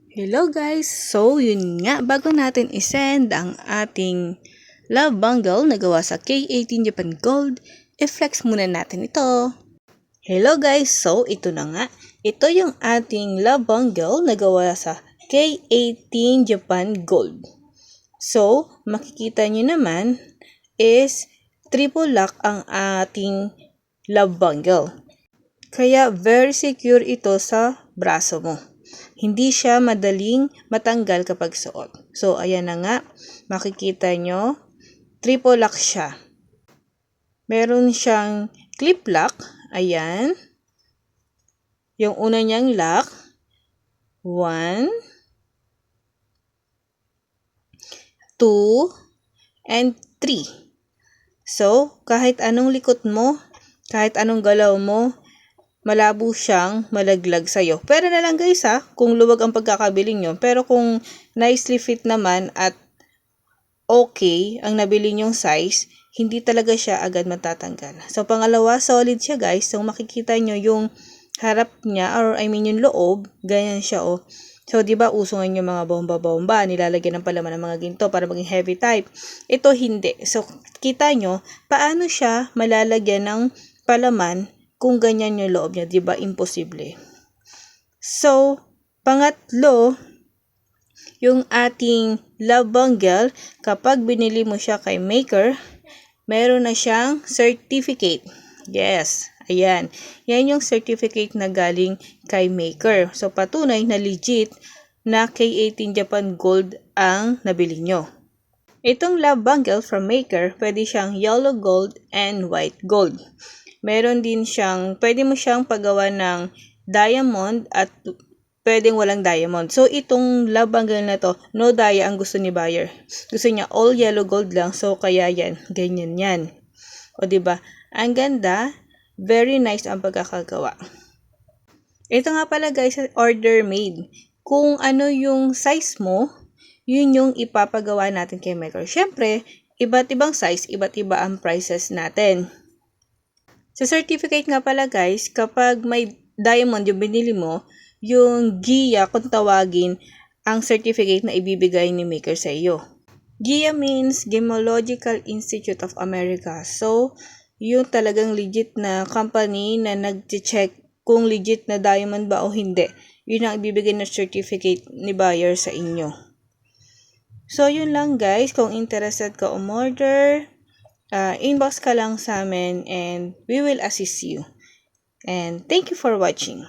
Hello guys! So, yun nga, bago natin isend ang ating love bangle na gawa sa K18 Japan Gold, i-flex muna natin ito. Hello guys! So, ito na nga. Ito yung ating love bangle na gawa sa K18 Japan Gold. So, makikita nyo naman is triple lock ang ating love bangle. Kaya very secure ito sa braso mo. Hindi siya madaling matanggal kapag suot. So, ayan na nga. Makikita nyo, triple lock siya. Meron siyang clip lock. Ayan. Yung una niyang lock. 1, 2, and 3. So, kahit anong likot mo, kahit anong galaw mo, malabo siyang malaglag sa'yo. Pero na lang guys kung luwag ang pagkakabili nyo. Pero kung nicely fit naman at okay ang nabili nyong size, hindi talaga siya agad matatanggal. So pangalawa, solid siya guys. So makikita nyo yung harap niya, or I mean yung loob, ganyan siya oh. So diba uso ngayon yung mga bomba-bomba, nilalagyan ng palaman ng mga ginto para maging heavy type. Ito hindi. So kita nyo, paano siya malalagyan ng palaman kung ganyan yung loob niya, di ba? Imposible. So, pangatlo, yung ating love bangle, kapag binili mo siya kay maker, meron na siyang certificate. Yes, ayan. Yan yung certificate na galing kay maker. So, patunay na legit na K18 Japan Gold ang nabili nyo. Itong love bangle from maker, pwede siyang yellow gold and white gold. Meron din siyang, pwede mo siyang paggawa ng diamond at pwedeng walang diamond. So, itong love bangle na to, no dia ang gusto ni buyer. Gusto niya all yellow gold lang. So, kaya yan. Ganyan yan. O, diba? Ang ganda. Very nice ang pagkakagawa. Ito nga pala guys, order made. Kung ano yung size mo, yun yung ipapagawa natin kay maker. Siyempre, iba't ibang size, iba't iba ang prices natin. Sa certificate nga pala guys, kapag may diamond yung binili mo, yung GIA kung tawagin ang certificate na ibibigay ni maker sa iyo. GIA means Gemological Institute of America. So, yun talagang legit na company na nag-check kung legit na diamond ba o hindi. Yun ang ibibigay na certificate ni buyer sa inyo. So, yun lang guys. Kung interested ka umorder, inbox ka lang sa amin and we will assist you. And thank you for watching.